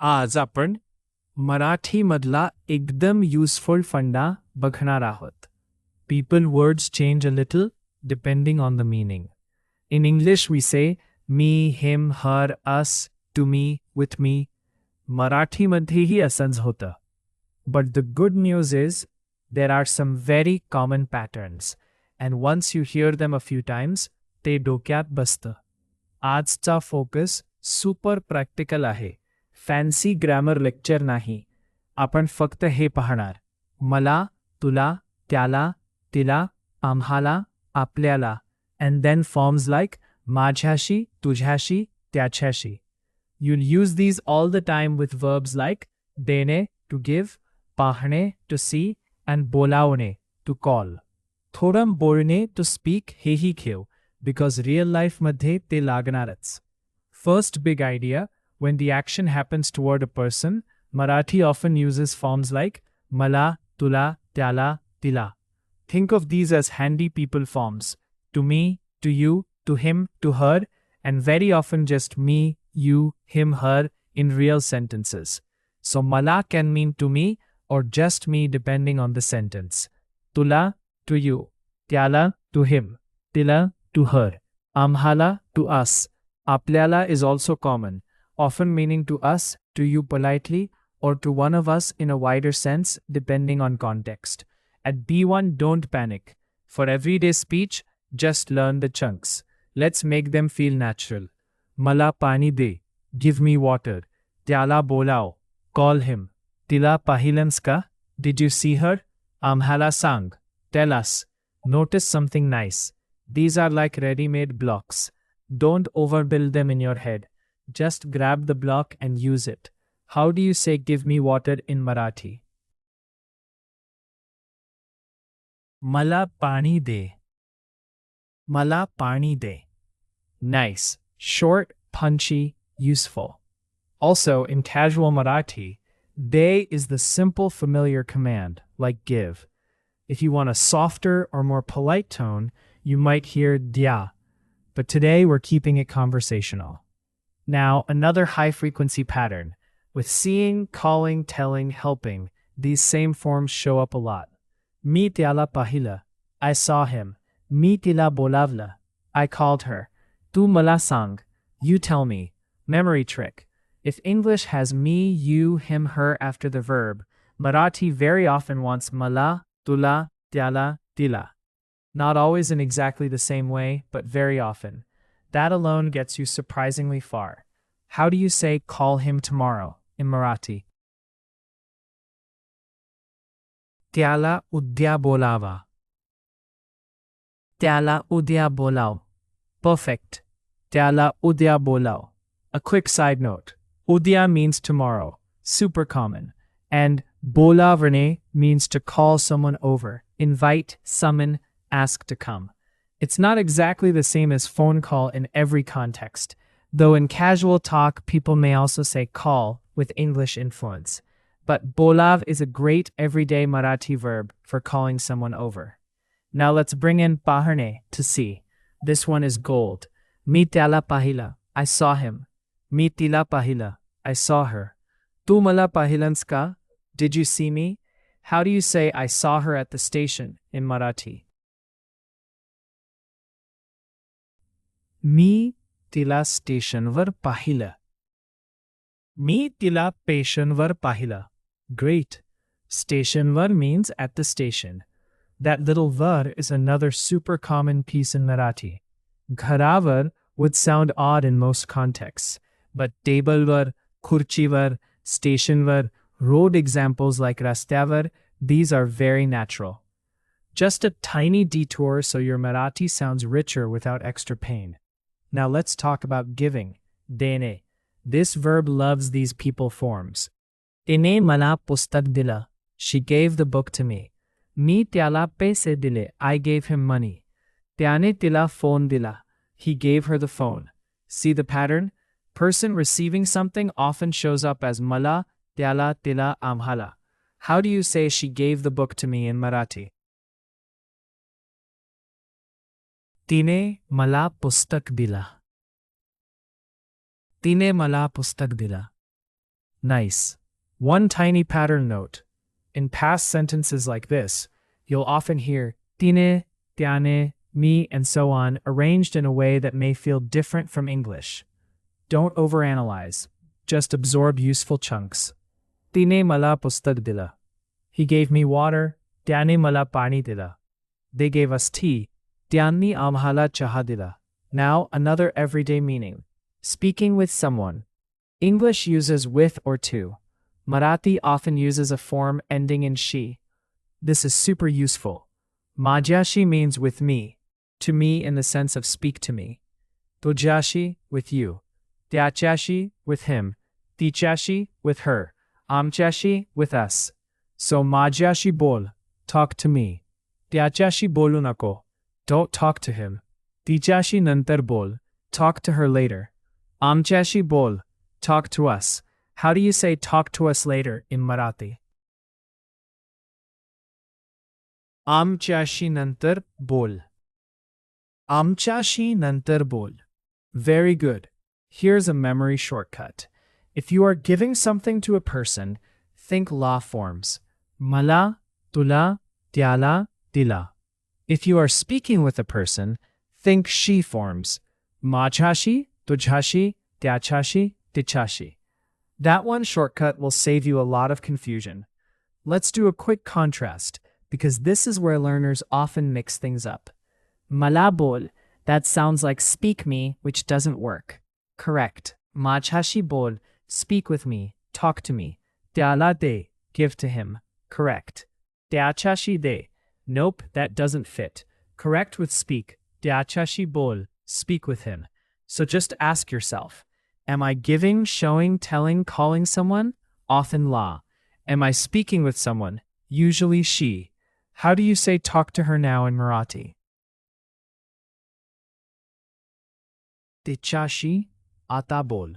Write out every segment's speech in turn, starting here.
आज आपण मराठीमधला एकदम युजफुल फंडा बघणार आहोत. People words change a little depending on the meaning. In English we say me, him, her, us, to me, with me. मराठीमध्येही असंच होतं. But the good news is there are some very common patterns and once you hear them a few times ते डोक्यात बसतं. आजचा focus super practical आहे. Fancy grammar lecture नाही. आपण फक्त हे पाहणार. मला, तुला, त्याला, तिला, आम्हाला, आपल्याला, and then forms like माझ्याशी, तुझ्याशी, त्याच्याशी. You'll use these all the time with verbs like देणे, to give, पाहणे, to see, and बोलावणे, to call. थोडं बोलणे, to speak, हेही घेऊ, because real life मध्ये ते लागणारच. First big idea, when the action happens toward a person, Marathi often uses forms like मला, तुला, त्याला, तिला. Think of these as handy people forms. To me, to you, to him, to her, and very often just me, you, him, her in real sentences. So मला can mean to me or just me depending on the sentence. तुला, to you. त्याला, to him. तिला, to her. आम्हाला, to us. आपल्याला is also common, often meaning to us, to you politely, or to one of us in a wider sense depending on context. At B1, don't panic. For everyday speech, just learn the chunks. Let's make them feel natural. मला पाणी दे. Give me water. त्याला बोलाव. Call him. तिला पाहिलंस का? Did you see her? आम्हाला सांग. Tell us. Notice something nice. These are like ready-made blocks. Don't overbuild them in your head. Just grab the block and use it. How do you say give me water in Marathi? मला पाणी दे. मला पाणी दे. Nice, short, punchy, useful. Also, in casual Marathi, de is the simple familiar command, like give. If you want a softer or more polite tone, you might hear dya. But today we're keeping it conversational. Now, another high-frequency pattern. With seeing, calling, telling, helping, these same forms show up a lot. Mi त्याला पाहिलं. I saw him. Mi तिला बोलावलं. I called her. तू मला सांग. You tell me. Memory trick. If English has me, you, him, her after the verb, Marathi very often wants मला, तुला, त्याला, तिला. Not always in exactly the same way, but very often. That alone gets you surprisingly far. How do you say call him tomorrow in Marathi? त्याला उद्या बोलावा. त्याला उद्या बोलाव. Perfect. त्याला उद्या बोलाव. A quick side note. Udya means tomorrow. Super common. And bolavane means to call someone over, invite, summon, ask to come. It's not exactly the same as phone call in every context, though in casual talk people may also say call with English influence. But bolav is a great everyday Marathi verb for calling someone over. Now let's bring in paharne, to see. This one is gold. Mi त्याला पाहिलं. I saw him. Mi तिला पाहिलं. I saw her. तू मला पाहिलंस का? Did you see me? How do you say I saw her at the station in Marathi? मी तिला स्टेशनवर पाहिलं. मी तिला पेशनवर पाहिलं. Great. Stationvar means at the station. That little var is another super common piece in Marathi. Gharavar would sound odd in most contexts, but tablevar, khurchivar, stationvar, road examples like rastyavar, these are very natural. Just a tiny detour so your Marathi sounds richer without extra pain. Now let's talk about giving. Dene. This verb loves these people forms. तिने मला पुस्तक दिलं. She gave the book to me. मी त्याला पैसे दिले. I gave him money. त्याने तिला phone दिला. He gave her the phone. See the pattern? Person receiving something often shows up as मला, त्याला, तिला, आम्हाला. How do you say she gave the book to me in Marathi? तिने मला पुस्तक दिला. तिने मला पुस्तक दिला. Nice. One tiny pattern note. In past sentences like this, you'll often hear tine, tiane, me, and so on arranged in a way that may feel different from English. Don't overanalyze. Just absorb useful chunks. Tine mala pustag dila. He gave me water. Tyane mala pani dila. They gave us tea. Tyanni amhala chaha dila. Now, another everyday meaning. Speaking with someone. English uses with or to. Marathi often uses a form ending in she. This is super useful. माझ्याशी means with me, to me in the sense of speak to me. तुझ्याशी with you. त्याच्याशी with him. तिच्याशी with her. आमच्याशी with us. So माझ्याशी बोल, talk to me. त्याच्याशी बोलू नको, don't talk to him. तिच्याशी नंतर बोल, talk to her later. आमच्याशी बोल, talk to us. How do you say talk to us later in Marathi? आमच्याशी नंतर बोल. आमच्याशी नंतर बोल. Very good. Here's a memory shortcut. If you are giving something to a person, think law forms. मला, तुला, त्याला, तिला. If you are speaking with a person, think she forms. माझ्याशी, तुझ्याशी, त्याच्याशी, तिच्याशी. That one shortcut will save you a lot of confusion. Let's do a quick contrast, because this is where learners often mix things up. मला बोल, that sounds like speak me, which doesn't work. Correct. माझ्याशी बोल, speak with me, talk to me. त्याला दे, give to him. Correct. त्याच्याशी दे. Nope, that doesn't fit. Correct with speak. त्याच्याशी बोल, speak with him. So just ask yourself, am I giving, showing, telling, calling someone? Often la. Am I speaking with someone? Usually she. How do you say talk to her now in Marathi? तिच्याशी आता बोल.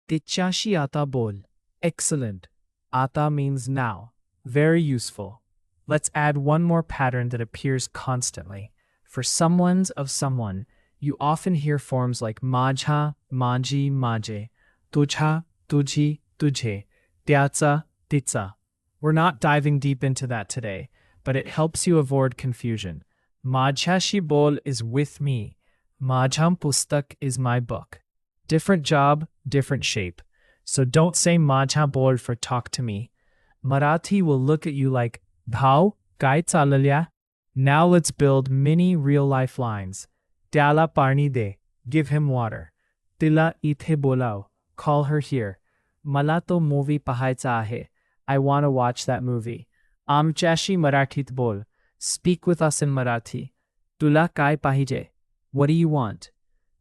तिच्याशी आता बोल. Excellent. Ata means now. Very useful. Let's add one more pattern that appears constantly. For someone's of someone, you often hear forms like माझा, माझी, माझे, तुझा, तुझी, तुझे, त्याचा, तिचा. We're not diving deep into that today, but it helps you avoid confusion. माझ्याशी बोल is with me. माझं पुस्तक is my book. Different job, different shape. So don't say माझा बोल for talk to me. Marathi will look at you like, भाऊ, काय चाललंय? Now let's build mini real-life lines. त्याला पाणी दे, give him water. तिला इथे बोलाव, call her here. मला तो movie पाहायचा आहे. I want to watch that movie. आमच्याशी मराठीत बोल. Speak with us in Marathi. तुला काय पाहिजे? What do you want?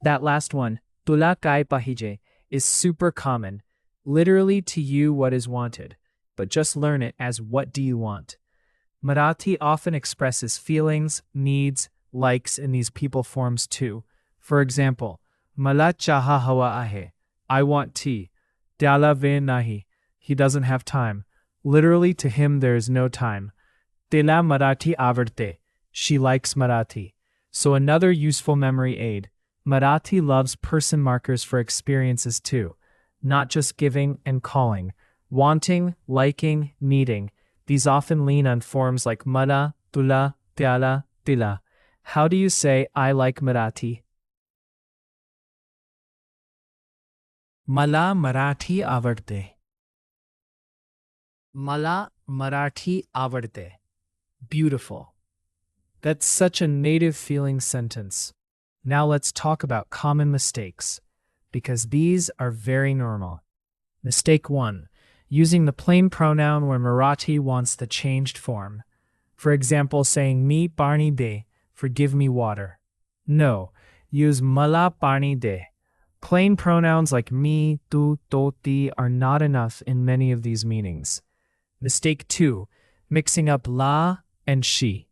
That last one, तुला काय पाहिजे, is super common. Literally to you what is wanted, but just learn it as what do you want. Marathi often expresses feelings, needs, likes in these people forms too. For example, मला चहा हवा आहे. I want tea. त्याला वेळ नाही. He doesn't have time. Literally to him there is no time. तिला मराठी आवडते. She likes Marathi. So another useful memory aid. Marathi loves person markers for experiences too. Not just giving and calling. Wanting, liking, needing. These often lean on forms like मला, तुला, त्याला, तिला. How do you say I like Marathi? मला मराठी आवडते. मला मराठी आवडते. Beautiful. That's such a native feeling sentence. Now let's talk about common mistakes, because these are very normal. Mistake 1. Using the plain pronoun when Marathi wants the changed form. For example, saying me पाणी दे for give me water. No, use मला पाणी दे. Plain pronouns like me, tu, to, ti are not enough in many of these meanings. Mistake 2. Mixing up la and she.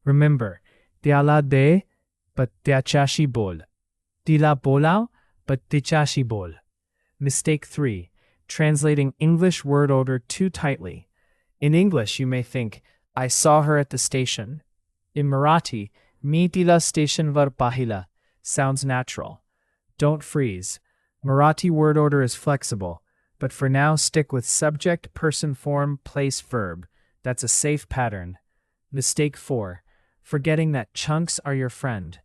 Remember, त्याला दे, but त्याच्याशी बोल. तिला बोलाव, but तिच्याशी बोल. Mistake 3. Translating English word order too tightly. In English, you may think, I saw her at the station. In Marathi, मी तिला स्टेशनवर पाहिलं sounds natural. Don't freeze. Marathi word order is flexible. But for now, stick with subject, person, form, place, verb. That's a safe pattern. Mistake 4. Forgetting that chunks are your friend.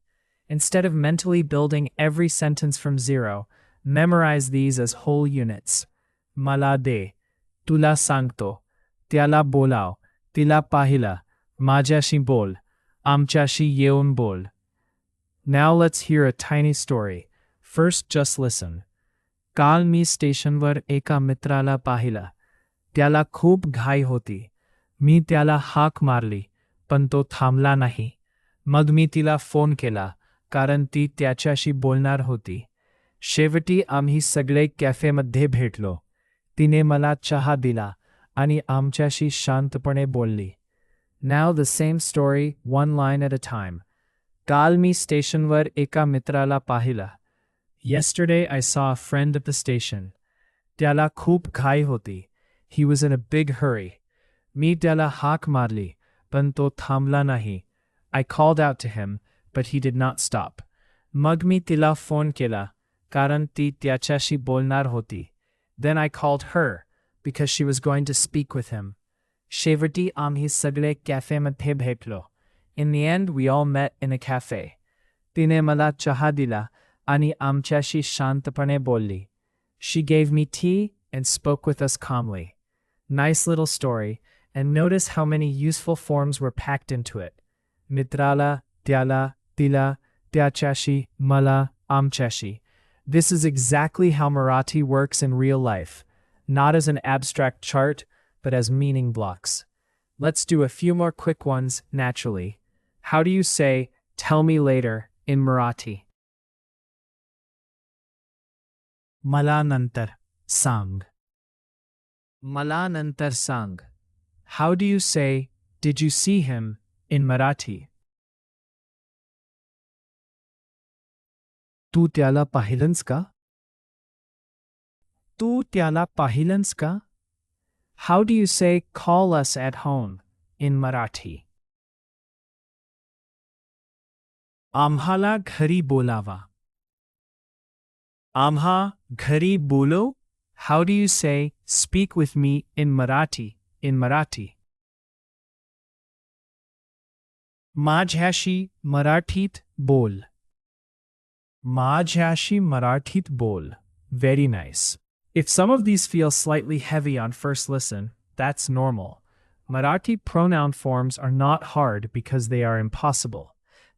Instead of mentally building every sentence from zero, memorize these as whole units. मला दे, तुला सांगतो, त्याला बोलाव, तिला पाहिलं, माझ्याशी बोल, आमच्याशी येऊन बोल. Now let's hear a tiny story. First, just listen. काल मी स्टेशनवर एका मित्राला पाहिलं. त्याला खूप घाई होती. मी त्याला हाक मारली, पण तो थांबला नाही. मग मी तिला फोन केला, कारण ती त्याच्याशी बोलणार होती. शेवटी आम्ही सगळे कॅफेमध्ये भेटलो. तिने मला चहा दिला आणि आमच्याशी शांतपणे बोलली. Now the same story, one line at a time. काल मी स्टेशनवर एका मित्राला पाहिलं. Yesterday I saw a friend at the station. त्याला खूप घाई होती. He was in a big hurry. मी त्याला हाक मारली, पण तो थांबला नाही. I called out to him, but he did not stop. मग मी तिला फोन केला, कारण ती त्याच्याशी बोलणार होती. Then I called her, because she was going to speak with him. शेवटी आम्ही सगळे कॅफेमध्ये भेटलो. In the end, we all met in a cafe. तिने मला चहा दिला आणि आमच्याशी शांतपणे बोलली. She gave me tea and spoke with us calmly. Nice little story, and notice how many useful forms were packed into it. मित्राला, त्याला, तिला, त्याच्याशी, मला, आमच्याशी. This is exactly how Marathi works in real life, not as an abstract chart, but as meaning blocks. Let's do a few more quick ones naturally. How do you say, tell me later, in Marathi? मला नंतर सांग. मला नंतर सांग. How do you say, did you see him, in Marathi? तू त्याला पाहिलंस का? तू त्याला पाहिलंस का? How do you say, call us at home, in Marathi? आम्हाला घरी बोलावा. आम्हा घरी बोलो? How do you say, speak with me in Marathi, in Marathi? माझ्याशी मराठीत बोल. माझ्याशी मराठीत बोल. Very nice. If some of these feel slightly heavy on first listen, that's normal. Marathi pronoun forms are not hard because they are impossible.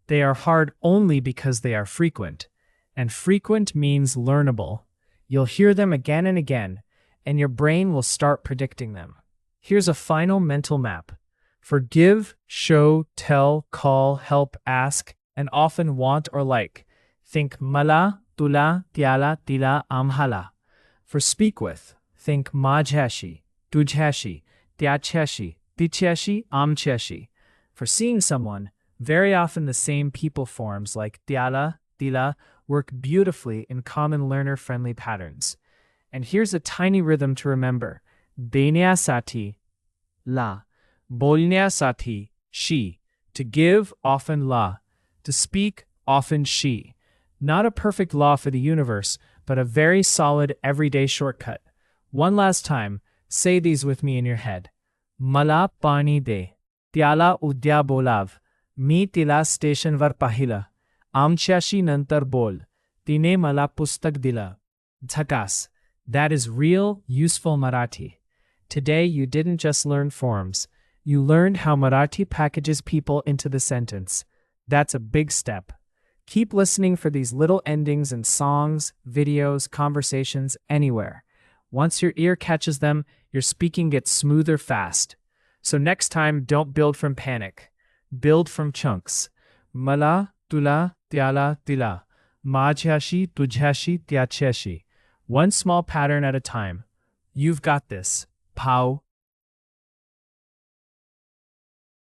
They are hard only because they are frequent. And frequent means learnable. You'll hear them again and again, and your brain will start predicting them. Here's a final mental map. For give, show, tell, call, help, ask, and often want or like, think मला, तुला, त्याला, तिला, आम्हाला. For speak with, think माझ्याशी, तुझ्याशी, त्याच्याशी, तिच्याशी, आमच्याशी. For seeing someone, very often the same people forms like त्याला, तिला work beautifully in common learner-friendly patterns. And here's a tiny rhythm to remember. देण्यासाठी, ला. बोलण्यासाठी, she. To give, often la. To speak, often she. Not a perfect law for the universe, but a very solid everyday shortcut. One last time, say these with me in your head. मला पाणी दे. त्याला उद्या बोलाव. मी तिला स्टेशनवर पाहिलं. आमच्याशी नंतर बोल. तिने मला पुस्तक दिलं. झकास. That is real, useful Marathi. Today you didn't just learn forms. You learned how Marathi packages people into the sentence. That's a big step. Keep listening for these little endings in songs, videos, conversations, anywhere. Once your ear catches them, your speaking gets smoother fast. So next time, don't build from panic. Build from chunks. मला, तुला, त्याला, तिला. माझ्याशी, तुझ्याशी, त्याच्याशी. One small pattern at a time. You've got this. Pau.